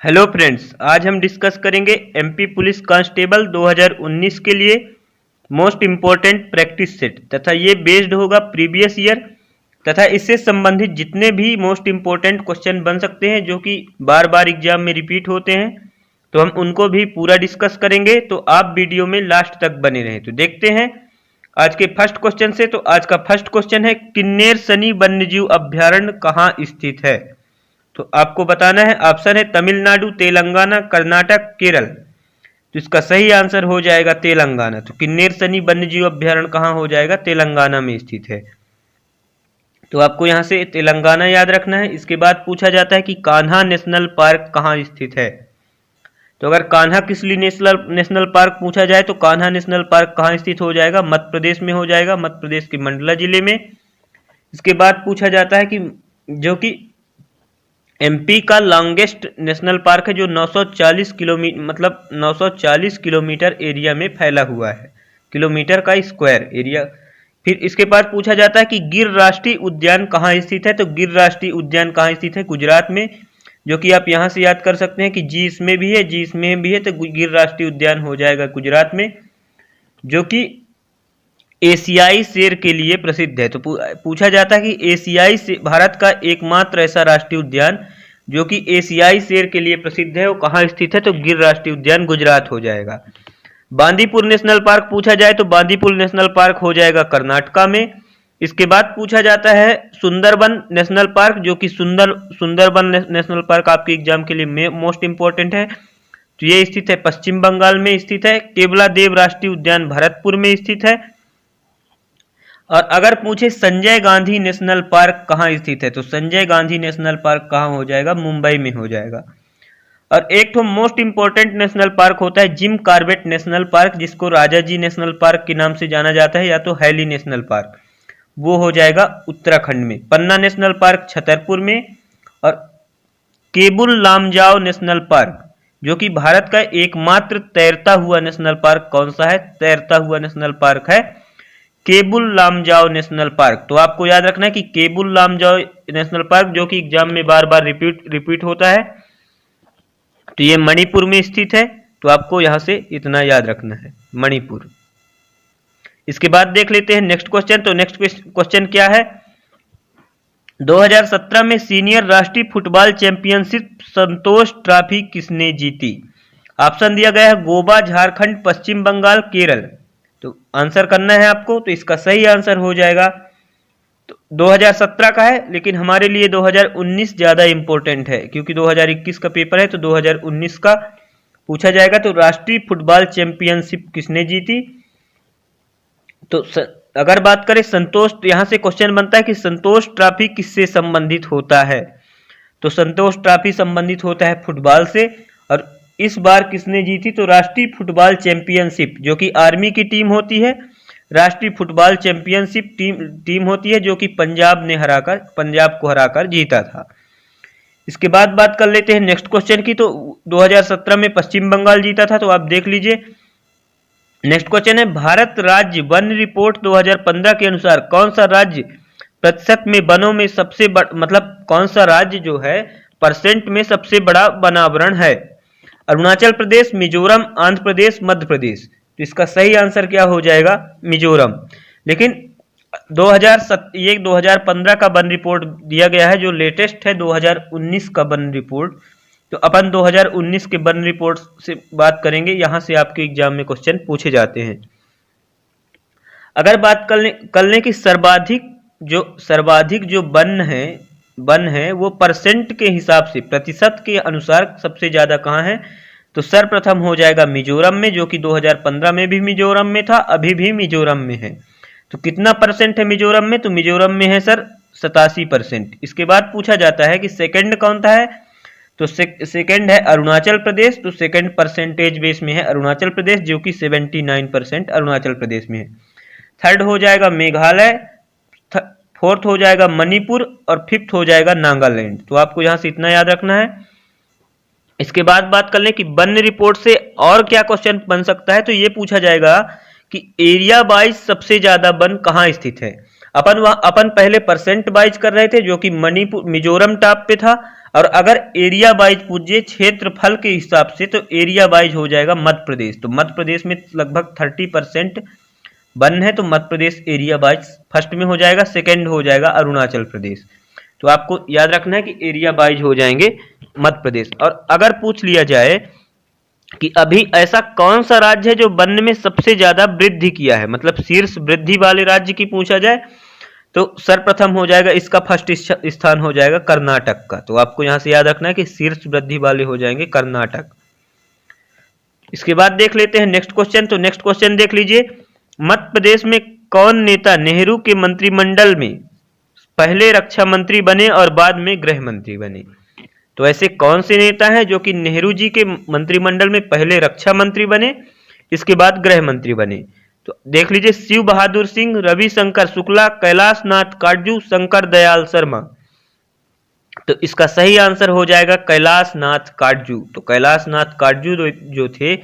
Hello friends, आज हम discuss करेंगे एमपी पुलिस कांस्टेबल 2019 के लिए मोस्ट इम्पोर्टेंट प्रैक्टिस सेट तथा ये बेस्ड होगा प्रीवियस ईयर तथा इससे संबंधित जितने भी मोस्ट इम्पोर्टेंट क्वेश्चन बन सकते हैं जो कि बार बार एग्जाम में रिपीट होते हैं, तो हम उनको भी पूरा डिस्कस करेंगे। तो आप वीडियो में लास्ट तक बने रहें। तो देखते हैं आज के फर्स्ट क्वेश्चन से। तो आज का फर्स्ट क्वेश्चन है, किन्नेर सनी वन्यजीव अभ्यारण्य कहाँ स्थित है? तो आपको बताना है, ऑप्शन है तमिलनाडु, तेलंगाना, कर्नाटक, केरल। तो इसका सही आंसर हो जाएगा तेलंगाना। तो किन्नेर सनी वन्यजीव अभ्यारण्य कहाँ हो जाएगा? तेलंगाना में स्थित है। तो आपको यहाँ से तेलंगाना याद रखना है। इसके बाद पूछा जाता है कि कान्हा नेशनल पार्क कहाँ स्थित है? तो अगर कान्हा किसली नेशनल पार्क पूछा जाए तो कान्हा नेशनल पार्क कहाँ स्थित हो जाएगा? मध्य प्रदेश में हो जाएगा, मध्य प्रदेश के मंडला जिले में। इसके बाद पूछा जाता है कि जो कि एमपी का लॉन्गेस्ट नेशनल पार्क है जो 940 किलोमीटर मतलब 940 किलोमीटर एरिया में फैला हुआ है, किलोमीटर का स्क्वायर एरिया। फिर इसके बाद पूछा जाता है कि गिर राष्ट्रीय उद्यान कहाँ स्थित है? तो गिर राष्ट्रीय उद्यान कहाँ स्थित है? गुजरात में, जो कि आप यहाँ से याद कर सकते हैं कि जी इसमें भी है, जी इसमें भी है, तो गिर राष्ट्रीय उद्यान हो जाएगा गुजरात में, जो कि एशियाई शेर के लिए प्रसिद्ध है। तो पूछा जाता है कि एशियाई से भारत का एकमात्र ऐसा राष्ट्रीय उद्यान जो कि एशियाई शेर के लिए प्रसिद्ध है वो कहाँ स्थित है? तो गिर राष्ट्रीय उद्यान गुजरात हो जाएगा। बांदीपुर नेशनल पार्क पूछा जाए तो बांदीपुर नेशनल पार्क हो जाएगा कर्नाटका में। इसके बाद पूछा जाता है सुंदरबन नेशनल पार्क, जो कि सुंदरबन नेशनल पार्क आपके एग्जाम के लिए मोस्ट इंपॉर्टेंट है। तो ये स्थित है पश्चिम बंगाल में स्थित है। केवला देव राष्ट्रीय उद्यान भरतपुर में स्थित है। और अगर पूछे संजय गांधी नेशनल पार्क कहाँ स्थित है, तो संजय गांधी नेशनल पार्क कहाँ हो जाएगा? मुंबई में हो जाएगा। और एक तो मोस्ट इंपॉर्टेंट नेशनल पार्क होता है जिम कॉर्बेट नेशनल पार्क, जिसको राजाजी नेशनल पार्क के नाम से जाना जाता है, या तो हैली नेशनल पार्क, वो हो जाएगा उत्तराखंड में। पन्ना नेशनल पार्क छतरपुर में। और केबुल लामजाओ नेशनल पार्क, जो कि भारत का एकमात्र तैरता हुआ नेशनल पार्क कौन सा है? तैरता हुआ नेशनल पार्क है केबुल लामजाओ नेशनल पार्क। तो आपको याद रखना है कि केबुल लामजाओ नेशनल पार्क, जो कि एग्जाम में बार बार रिपीट होता है, तो ये मणिपुर में स्थित है। तो आपको यहां से इतना याद रखना है, मणिपुर। इसके बाद देख लेते हैं नेक्स्ट क्वेश्चन। तो नेक्स्ट क्वेश्चन क्या है? 2017 में सीनियर राष्ट्रीय फुटबॉल चैंपियनशिप संतोष ट्रॉफी किसने जीती? ऑप्शन दिया गया है गोवा, झारखंड, पश्चिम बंगाल, केरल। तो आंसर करना है आपको। तो इसका सही आंसर हो जाएगा, तो 2017 का है, लेकिन हमारे लिए 2019 ज्यादा इंपॉर्टेंट है, क्योंकि 2021 का पेपर है, तो 2019 का पूछा जाएगा। तो राष्ट्रीय फुटबॉल चैंपियनशिप किसने जीती? तो अगर बात करें संतोष, यहां से क्वेश्चन बनता है कि संतोष ट्रॉफी किससे संबंधित होता है? तो संतोष ट्रॉफी संबंधित होता है फुटबॉल से। और इस बार किसने जीती? तो राष्ट्रीय फुटबॉल चैंपियनशिप, जो कि आर्मी की टीम होती है, राष्ट्रीय फुटबॉल चैंपियनशिप टीम होती है, जो कि पंजाब को हराकर जीता था। इसके बाद बात कर लेते हैं नेक्स्ट क्वेश्चन की। तो 2017 में पश्चिम बंगाल जीता था, तो आप देख लीजिए। नेक्स्ट क्वेश्चन है, भारत राज्य वन रिपोर्ट 2015 के अनुसार कौन सा राज्य प्रतिशत में वनों में सबसे मतलब कौन सा राज्य जो है परसेंट में सबसे बड़ा वनावरण है? अरुणाचल प्रदेश, मिजोरम, आंध्र प्रदेश, मध्य प्रदेश। तो इसका सही आंसर क्या हो जाएगा? मिजोरम। लेकिन 2015 का वन रिपोर्ट दिया गया है, जो लेटेस्ट है 2019 का वन रिपोर्ट। तो अपन 2019 के वन रिपोर्ट से बात करेंगे, यहां से आपके एग्जाम में क्वेश्चन पूछे जाते हैं। अगर बात कर लें कि सर्वाधिक जो वन है वो परसेंट के हिसाब से, प्रतिशत के अनुसार सबसे ज्यादा कहाँ है? तो सर्वप्रथम हो जाएगा मिजोरम में, जो कि 2015 में भी मिजोरम में था, अभी भी मिजोरम में है। तो कितना परसेंट है मिजोरम में? तो मिजोरम में है सर 87%। इसके बाद पूछा जाता है कि सेकंड कौन सा है? तो सेकंड है अरुणाचल प्रदेश। तो सेकंड परसेंटेज बेस में है अरुणाचल प्रदेश, जो कि 79% अरुणाचल प्रदेश में है। थर्ड हो जाएगा मेघालय, फोर्थ हो जाएगा मणिपुर, और फिफ्थ हो जाएगा नागालैंड। तो आपको यहां से इतना याद रखना है। इसके बाद बात कर लें कि वन रिपोर्ट से और क्या क्वेश्चन बन सकता है। तो ये पूछा जाएगा कि एरिया वाइज सबसे ज्यादा वन कहाँ स्थित है। अपन पहले परसेंट वाइज कर रहे थे, जो कि मणिपुर मिजोरम टॉप पे था, और अगर एरिया वाइज पूछिए क्षेत्रफल के हिसाब से, तो एरिया वाइज हो जाएगा मध्य प्रदेश। तो मध्य प्रदेश में लगभग 30% वन है, तो Madhya Pradesh area wise first में हो जाएगा। सेकंड हो जाएगा अरुणाचल प्रदेश। तो आपको याद रखना है कि एरिया वाइज हो जाएंगे मध्य प्रदेश। और अगर पूछ लिया जाए कि अभी ऐसा कौन सा राज्य है जो वन में सबसे ज्यादा वृद्धि किया है, मतलब शीर्ष वृद्धि वाले राज्य की पूछा जाए, तो सर्वप्रथम हो जाएगा इसका फर्स्ट स्थान हो जाएगा कर्नाटक का। तो आपको यहां से याद रखना है कि शीर्ष वृद्धि वाले हो जाएंगे कर्नाटक। इसके बाद देख लेते हैं नेक्स्ट क्वेश्चन। तो नेक्स्ट क्वेश्चन देख लीजिए, मध्य प्रदेश में कौन नेता नेहरू के मंत्रिमंडल में पहले रक्षा मंत्री बने और बाद में गृह मंत्री बने? तो ऐसे कौन से नेता हैं जो कि नेहरू जी के मंत्रिमंडल में पहले रक्षा मंत्री बने, इसके बाद गृह मंत्री बने? तो देख लीजिए, शिव बहादुर सिंह, रविशंकर शुक्ला, कैलाश नाथ काटजू, शंकर दयाल शर्मा। तो इसका सही आंसर हो जाएगा कैलाश नाथ काटजू। तो कैलाश नाथ काटजू जो थे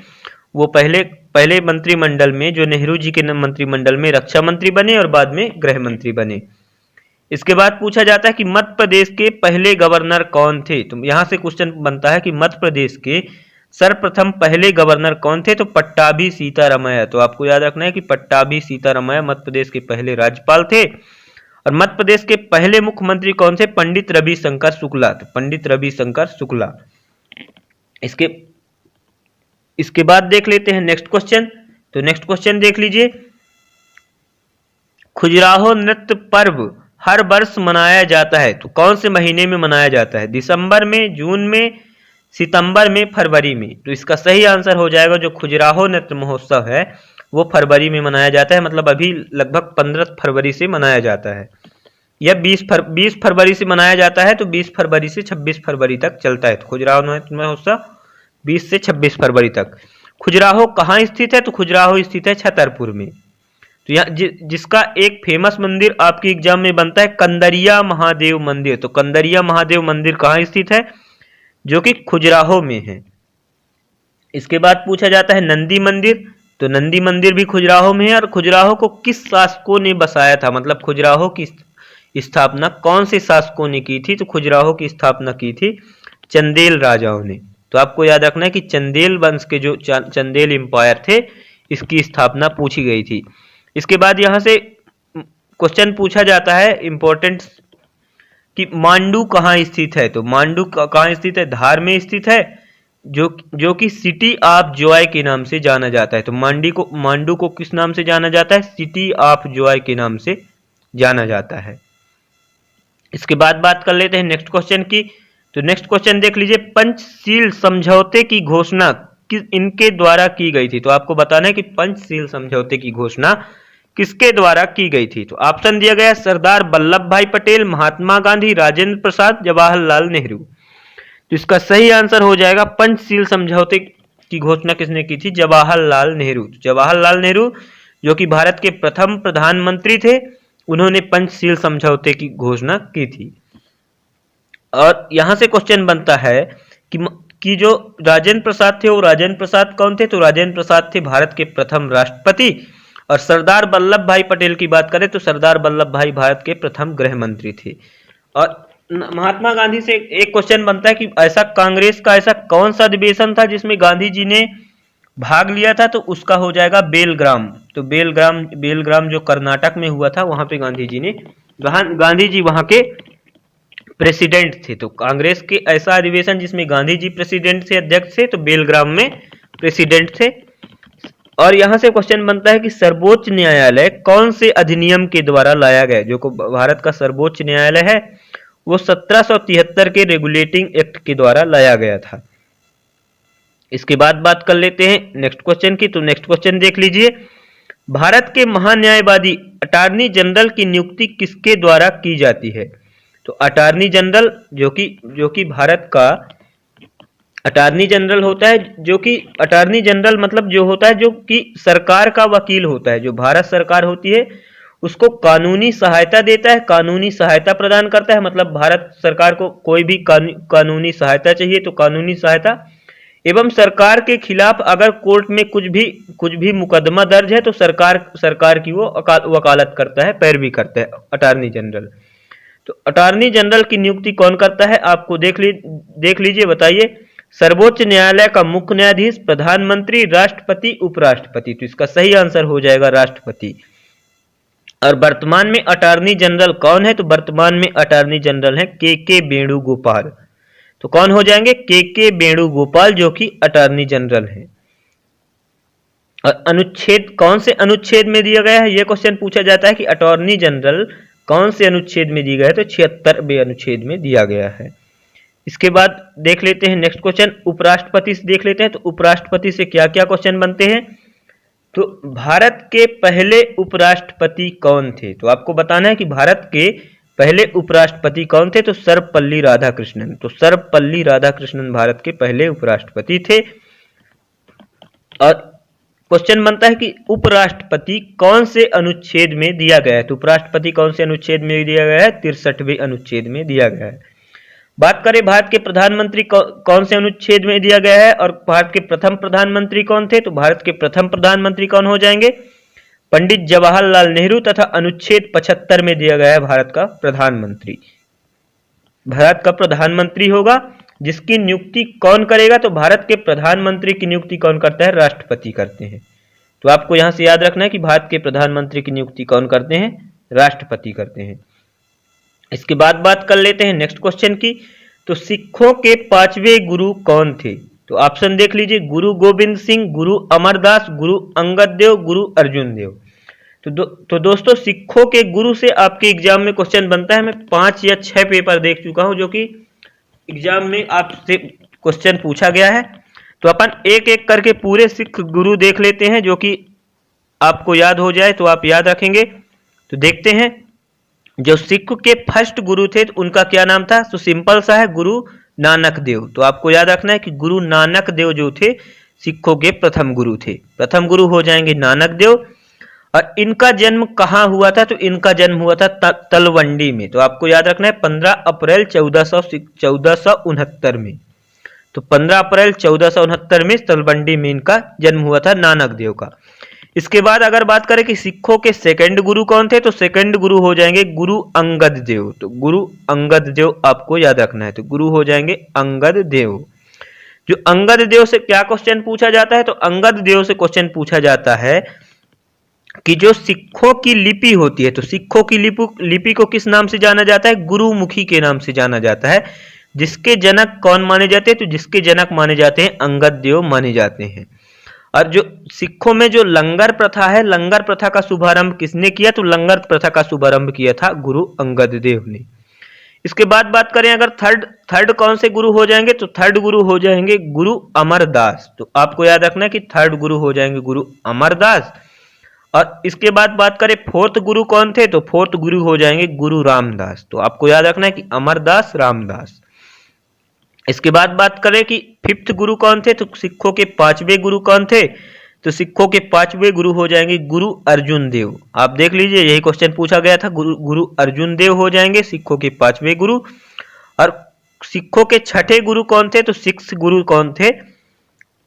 वो पहले मंत्रिमंडल में, जो नेहरू जी के मंत्रिमंडल में रक्षा मंत्री बने और बाद में गृह मंत्री बने। इसके बाद पूछा जाता है कि मध्य प्रदेश के पहले गवर्नर कौन थे? तो यहां से क्वेश्चन बनता है कि मध्य प्रदेश के सर्वप्रथम पहले गवर्नर कौन थे? तो पट्टाभी सीतारामैया। तो आपको याद रखना है कि पट्टाभी सीतारामैया मध्य प्रदेश के पहले राज्यपाल थे। और मध्य प्रदेश के पहले मुख्यमंत्री कौन थे? पंडित रविशंकर शुक्ला। तो पंडित रविशंकर शुक्ला। इसके बाद देख लेते हैं नेक्स्ट क्वेश्चन। तो नेक्स्ट क्वेश्चन देख लीजिए, खजुराहो नृत्य पर्व हर वर्ष मनाया जाता है, तो कौन से महीने में मनाया जाता है? दिसंबर में, जून में, सितंबर में, फरवरी में? तो इसका सही आंसर हो जाएगा जो खजुराहो नृत्य महोत्सव है वो फरवरी में मनाया जाता है, मतलब अभी लगभग 15 फरवरी से मनाया जाता है। यह 20 फरवरी से मनाया जाता है, तो 20 फरवरी से 26 फरवरी तक चलता है। तो खजुराहो नृत्य महोत्सव 20 से 26 फरवरी तक। खजुराहो कहाँ स्थित है? तो खजुराहो स्थित है छतरपुर में। तो यहाँ जिसका एक फेमस मंदिर आपकी एग्जाम में बनता है कंदरिया महादेव मंदिर। तो कंदरिया महादेव मंदिर कहाँ स्थित है? जो कि खजुराहो में है। इसके बाद पूछा जाता है नंदी मंदिर। तो नंदी मंदिर भी खजुराहो में है। और खजुराहो को किस शासकों ने बसाया था, मतलब खजुराहो की स्थापना कौन से शासकों ने की थी? तो खजुराहो की स्थापना की थी चंदेल राजाओं ने। तो आपको याद रखना है कि चंदेल वंश के जो चंदेल एम्पायर थे, इसकी स्थापना पूछी गई थी। इसके बाद यहां से क्वेश्चन पूछा जाता है इंपॉर्टेंट कि मांडू कहाँ स्थित है? तो मांडू कहाँ स्थित है? धार में स्थित है, जो कि सिटी ऑफ जॉय के नाम से जाना जाता है। तो मांडू को किस नाम से जाना जाता है? सिटी ऑफ जॉय के नाम से जाना जाता है। इसके बाद बात कर लेते हैं नेक्स्ट क्वेश्चन की। तो नेक्स्ट क्वेश्चन देख लीजिए, पंचशील समझौते की घोषणा इनके द्वारा की गई थी। तो आपको बताना है कि पंचशील समझौते की घोषणा किसके द्वारा की गई थी? तो ऑप्शन दिया गया सरदार वल्लभ भाई पटेल, महात्मा गांधी, राजेंद्र प्रसाद, जवाहरलाल नेहरू। तो इसका सही आंसर हो जाएगा पंचशील समझौते की घोषणा किसने की थी? जवाहरलाल नेहरू। जवाहरलाल नेहरू जो कि भारत के प्रथम प्रधानमंत्री थे, उन्होंने पंचशील समझौते की घोषणा की थी। और यहां से क्वेश्चन बनता है कि जो राजेंद्र प्रसाद थे वो राजेंद्र प्रसाद कौन थे? तो राजेंद्र प्रसाद थे भारत के प्रथम राष्ट्रपति। और सरदार वल्लभ भाई पटेल की बात करें तो सरदार वल्लभ भाई भारत के प्रथम गृह मंत्री थे। और महात्मा गांधी से एक क्वेश्चन बनता है कि ऐसा कांग्रेस का ऐसा कौन सा अधिवेशन था जिसमें गांधी जी ने भाग लिया था? तो उसका हो जाएगा बेलग्राम। तो बेलग्राम जो कर्नाटक में हुआ था, वहां पे गांधी जी वहां के प्रेसिडेंट थे। तो कांग्रेस के ऐसा अधिवेशन जिसमें गांधी जी प्रेसिडेंट थे, अध्यक्ष थे, तो बेलग्राम में प्रेसिडेंट थे। और यहां से क्वेश्चन बनता है कि सर्वोच्च न्यायालय कौन से अधिनियम के द्वारा लाया गया? जो भारत का सर्वोच्च न्यायालय है वो 1773 के रेगुलेटिंग एक्ट के द्वारा लाया गया था। इसके बाद बात कर लेते हैं नेक्स्ट क्वेश्चन की। तो नेक्स्ट क्वेश्चन देख लीजिए, भारत के महान्यायवादी अटॉर्नी जनरल की नियुक्ति किसके द्वारा की जाती है? तो अटॉर्नी जनरल जो कि भारत का अटॉर्नी जनरल होता है, जो कि अटॉर्नी जनरल मतलब जो होता है जो कि सरकार का वकील होता है। जो भारत सरकार होती है उसको कानूनी सहायता देता है, कानूनी सहायता प्रदान करता है। मतलब भारत सरकार को कोई भी कानूनी सहायता चाहिए तो कानूनी सहायता एवं सरकार के खिलाफ अगर कोर्ट में कुछ भी मुकदमा दर्ज है तो सरकार की वो वकालत करता है, पैरवी करता है अटॉर्नी जनरल। तो अटॉर्नी जनरल की नियुक्ति कौन करता है, आपको देख लीजिए, बताइए। सर्वोच्च न्यायालय का मुख्य न्यायाधीश, प्रधानमंत्री, राष्ट्रपति, उपराष्ट्रपति। तो इसका सही आंसर हो जाएगा राष्ट्रपति। और वर्तमान में अटॉर्नी जनरल कौन है, तो वर्तमान में अटॉर्नी जनरल है के वेणुगोपाल। तो कौन हो जाएंगे, के वेणुगोपाल, जो कि अटॉर्नी जनरल है। और अनुच्छेद कौन से अनुच्छेद में दिया गया है, यह क्वेश्चन पूछा जाता है कि अटॉर्नी जनरल कौन से अनुच्छेद में दिया गया है, तो 76वें अनुच्छेद में दिया गया है। इसके बाद देख लेते हैं नेक्स्ट क्वेश्चन, उपराष्ट्रपति से देख लेते हैं। तो उपराष्ट्रपति से क्या क्या क्वेश्चन बनते हैं, तो भारत के पहले उपराष्ट्रपति कौन थे, तो आपको बताना है कि भारत के पहले उपराष्ट्रपति कौन थे, तो सर्वपल्ली राधाकृष्णन। तो सर्वपल्ली राधाकृष्णन भारत के पहले उपराष्ट्रपति थे। और क्वेश्चन बनता है कि उपराष्ट्रपति कौन से अनुच्छेद में दिया गया है, तो उपराष्ट्रपति कौन से अनुच्छेद में दिया गया है, 63वें अनुच्छेद में दिया गया है। बात करें भारत के प्रधानमंत्री कौन से अनुच्छेद में दिया गया है, और भारत के प्रथम प्रधानमंत्री कौन थे, तो भारत के प्रथम प्रधानमंत्री कौन हो जाएंगे, पंडित जवाहरलाल नेहरू। तथा अनुच्छेद 75 में दिया गया है भारत का प्रधानमंत्री। भारत का प्रधानमंत्री होगा, जिसकी नियुक्ति कौन करेगा, तो भारत के प्रधानमंत्री की नियुक्ति कौन करता है, राष्ट्रपति करते हैं। तो आपको यहां से याद रखना है कि भारत के प्रधानमंत्री की नियुक्ति कौन करते हैं, राष्ट्रपति करते हैं। इसके बाद बात कर लेते हैं नेक्स्ट क्वेश्चन की, तो सिखों के 5वें गुरु कौन थे, तो ऑप्शन देख लीजिए, गुरु गोविंद सिंह, गुरु अमरदास, गुरु अंगद देव, गुरु अर्जुन देव। तो दोस्तों सिखों के गुरु से आपके एग्जाम में क्वेश्चन बनता है। मैं 5 या 6 पेपर देख चुका हूं जो कि एग्जाम में आपसे क्वेश्चन पूछा गया है। तो अपन एक एक करके पूरे सिख गुरु देख लेते हैं, जो कि आपको याद हो जाए तो आप याद रखेंगे। तो देखते हैं, जो सिख के फर्स्ट गुरु थे तो उनका क्या नाम था, तो सिंपल सा है, गुरु नानक देव। तो आपको याद रखना है कि गुरु नानक देव जो थे सिखों के प्रथम गुरु थे। प्रथम गुरु हो जाएंगे नानक देव। और इनका जन्म कहाँ हुआ था, तो इनका जन्म हुआ था तलवंडी में। तो आपको याद रखना है 15 अप्रैल 1469 में। तो 15 अप्रैल 1469 में तलवंडी में इनका जन्म हुआ था नानक देव का। इसके बाद अगर बात करें कि सिखों के सेकंड गुरु कौन थे, तो सेकंड गुरु हो जाएंगे गुरु अंगद देव। तो गुरु अंगद देव आपको याद रखना है, तो गुरु हो जाएंगे अंगद देव। जो अंगद देव से क्या क्वेश्चन पूछा जाता है, तो अंगद देव से क्वेश्चन पूछा जाता है कि जो सिखों की लिपि होती है, तो सिखों की लिपि को किस नाम से जाना जाता है, गुरुमुखी के नाम से जाना जाता है। जिसके जनक कौन माने जाते हैं, तो जिसके जनक माने जाते हैं अंगद देव माने जाते हैं। और जो सिखों में जो लंगर प्रथा है, लंगर प्रथा का शुभारंभ किसने किया, तो लंगर प्रथा का शुभारंभ किया था गुरु अंगद देव ने। इसके बाद बात करें अगर थर्ड कौन से गुरु हो जाएंगे, तो थर्ड गुरु हो जाएंगे गुरु अमरदास। तो आपको याद रखना है कि थर्ड गुरु हो जाएंगे गुरु अमरदास। और इसके बाद बात करें फोर्थ गुरु कौन थे, तो फोर्थ गुरु हो जाएंगे गुरु रामदास। तो आपको याद रखना है कि अमरदास रामदास। इसके बाद बात करें कि फिफ्थ गुरु कौन थे, तो सिखों के 5वें गुरु कौन थे, तो सिखों के 5वें गुरु हो जाएंगे गुरु अर्जुन देव। आप देख लीजिए, यही क्वेश्चन पूछा गया था, गुरु अर्जुन देव हो जाएंगे सिखों के 5वें गुरु। और सिखों के 6ठे गुरु कौन थे, तो 6th गुरु कौन थे,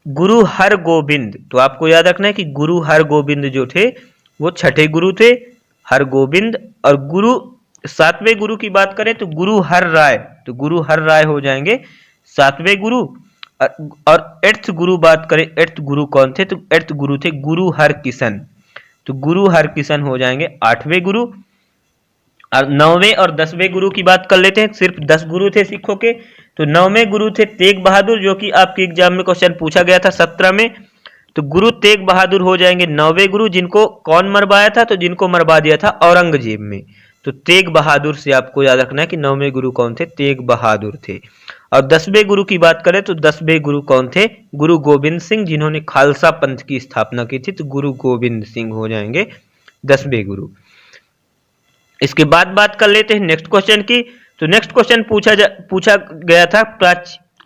गुरु हरगोबिंद। तो आपको याद रखना है कि गुरु हरगोबिंद जो थे वो 6ठे गुरु थे, हरगोबिंद। और गुरु 7वें गुरु की बात करें तो गुरु हर राय। तो गुरु हर राय हो जाएंगे 7वें गुरु। और 8th गुरु बात करें, 8th गुरु कौन थे, तो 8th गुरु थे गुरु हरकिशन। तो गुरु हरकिशन हो जाएंगे 8वें गुरु। और 9वें और 10वें गुरु की बात कर लेते हैं। सिर्फ 10 गुरु थे सिखों के। तो 9वें गुरु थे तेग बहादुर, जो कि आपके एग्जाम में क्वेश्चन पूछा गया था 17 में। तो गुरु तेग बहादुर हो जाएंगे 9वें गुरु, जिनको कौन मरवाया था, तो जिनको मरवा दिया था औरंगजेब में। तो तेग बहादुर से आपको याद रखना है कि 9वें गुरु कौन थे, तेग बहादुर थे। और 10वें गुरु की बात करें तो 10वें गुरु कौन थे, गुरु गोविंद सिंह, जिन्होंने खालसा पंथ की स्थापना की थी। तो गुरु गोविंद सिंह हो जाएंगे 10वें गुरु। इसके बाद बात कर लेते हैं नेक्स्ट क्वेश्चन की। तो नेक्स्ट क्वेश्चन पूछा गया था,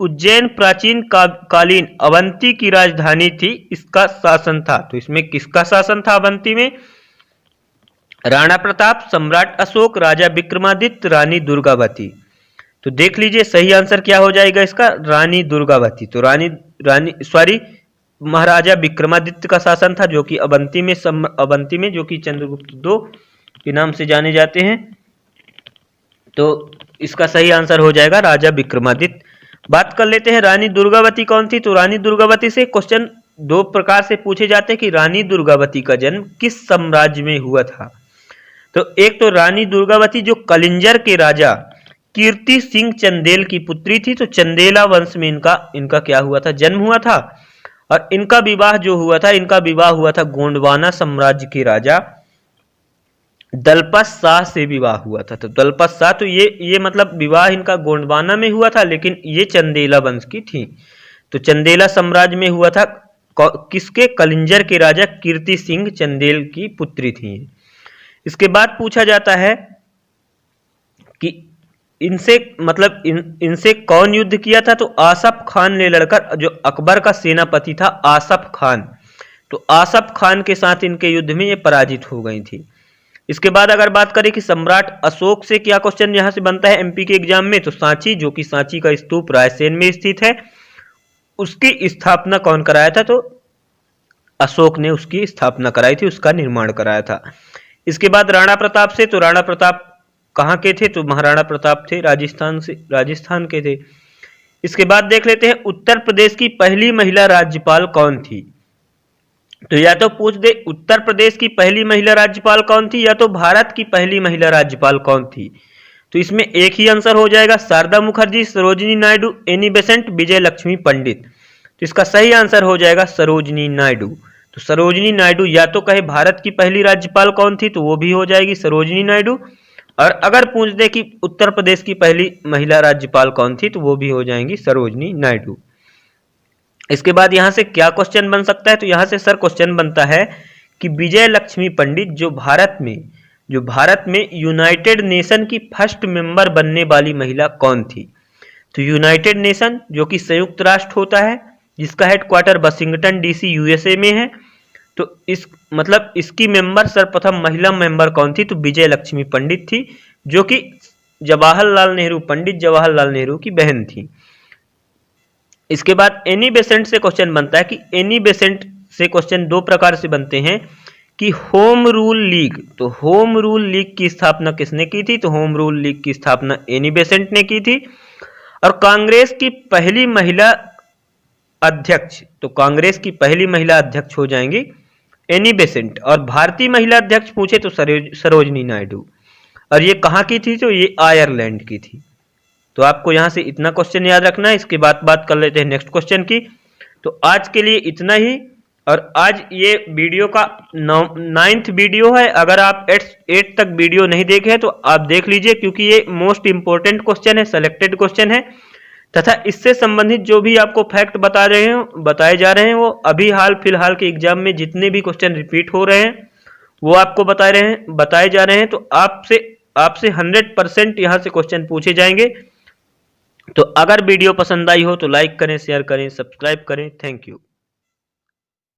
उज्जैन प्राचीन कालीन अवंती की राजधानी थी, इसका शासन था। तो इसमें किसका शासन था अवंती में, राणा प्रताप, सम्राट अशोक, राजा विक्रमादित्य, रानी दुर्गावती। तो देख लीजिए सही आंसर क्या हो जाएगा इसका, रानी दुर्गावती। तो महाराजा विक्रमादित्य का शासन था, जो कि अवंती में जो कि चंद्रगुप्त II के नाम से जाने जाते हैं। तो इसका सही आंसर हो जाएगा राजा विक्रमादित्य। बात कर लेते हैं रानी दुर्गावती कौन थी। तो रानी दुर्गावती से क्वेश्चन दो प्रकार से पूछे जाते हैं कि रानी दुर्गावती का जन्म किस साम्राज्य में हुआ था। तो एक तो रानी दुर्गावती जो कलिंजर के राजा कीर्ति सिंह चंदेल की पुत्री थी, तो चंदेला वंश में इनका क्या हुआ था, जन्म हुआ था। और इनका विवाह जो हुआ था, इनका विवाह हुआ था गोंडवाना साम्राज्य के राजा दलपत शाह से विवाह हुआ था। तो दलपत शाह, तो ये मतलब विवाह इनका गोंडवाना में हुआ था, लेकिन ये चंदेला वंश की थी। तो चंदेला साम्राज्य में हुआ था, किसके, कलिंजर के राजा कीर्ति सिंह चंदेल की पुत्री थी। इसके बाद पूछा जाता है कि इनसे मतलब इनसे कौन युद्ध किया था। तो आसफ खान ने लड़कर, जो अकबर का सेनापति था आसफ खान, तो आसफ खान के साथ इनके युद्ध में ये पराजित हो गई थी। इसके बाद अगर बात करें कि सम्राट अशोक से क्या क्वेश्चन यहां से बनता है एमपी के एग्जाम में, तो सांची, जो कि सांची का स्तूप रायसेन में स्थित है, उसकी स्थापना कौन कराया था। तो अशोक ने उसकी स्थापना कराई थी, उसका निर्माण कराया था। इसके बाद राणा प्रताप से, तो राणा प्रताप कहाँ के थे। तो महाराणा प्रताप थे राजस्थान के थे। इसके बाद देख लेते हैं उत्तर प्रदेश की पहली महिला राज्यपाल कौन थी। तो या तो पूछ दे उत्तर प्रदेश की पहली महिला राज्यपाल कौन थी, या तो भारत की पहली महिला राज्यपाल कौन थी। तो इसमें एक ही आंसर हो जाएगा, शारदा मुखर्जी, सरोजिनी नायडू, एनी बेसेंट, विजय लक्ष्मी पंडित। तो इसका सही आंसर हो जाएगा सरोजिनी नायडू। तो सरोजिनी नायडू, या तो कहे भारत की पहली राज्यपाल कौन थी, तो वो भी हो जाएगी सरोजिनी नायडू। और अगर पूछ दे कि उत्तर प्रदेश की पहली महिला राज्यपाल कौन थी, तो वो भी हो जाएंगी सरोजिनी नायडू। इसके बाद यहां से क्या क्वेश्चन बन सकता है। तो यहां से सर क्वेश्चन बनता है कि विजय लक्ष्मी पंडित जो भारत में यूनाइटेड नेशन की फर्स्ट मेंबर बनने वाली महिला कौन थी। तो यूनाइटेड नेशन जो कि संयुक्त राष्ट्र होता है, जिसका हेडक्वार्टर वाशिंगटन डीसी यूएसए में है, तो इसकी मेंबर सर्वप्रथम महिला मेंबर कौन थी। तो विजय लक्ष्मी पंडित थी, जो कि पंडित जवाहरलाल नेहरू की बहन थी। इसके बाद एनी बेसेंट से क्वेश्चन बनता है कि एनी बेसेंट से क्वेश्चन दो प्रकार से बनते हैं कि होम रूल लीग, तो होम रूल लीग की स्थापना किसने की थी। तो होम रूल लीग की स्थापना एनी बेसेंट ने की थी। और कांग्रेस की पहली महिला अध्यक्ष, तो कांग्रेस की पहली महिला अध्यक्ष हो जाएंगी एनी बेसेंट। और भारतीय महिला अध्यक्ष पूछे तो सरोजिनी नायडू। और ये कहाँ की थी। तो ये आयरलैंड की थी। तो आपको यहां से इतना क्वेश्चन याद रखना है। इसके बाद बात कर लेते हैं नेक्स्ट क्वेश्चन की। तो आज के लिए इतना ही। और आज ये वीडियो का 9th वीडियो है। अगर आप 8 तक वीडियो नहीं देखे तो आप देख लीजिए, क्योंकि ये मोस्ट इंपोर्टेंट क्वेश्चन है, सेलेक्टेड क्वेश्चन है, तथा इससे संबंधित जो भी आपको फैक्ट बताए जा रहे हैं वो अभी हाल फिलहाल के एग्जाम में जितने भी क्वेश्चन रिपीट हो रहे हैं वो आपको बताए जा रहे हैं। तो आपसे 100% यहां से क्वेश्चन पूछे जाएंगे। तो अगर वीडियो पसंद आई हो तो लाइक करें, शेयर करें, सब्सक्राइब करें। Thank you.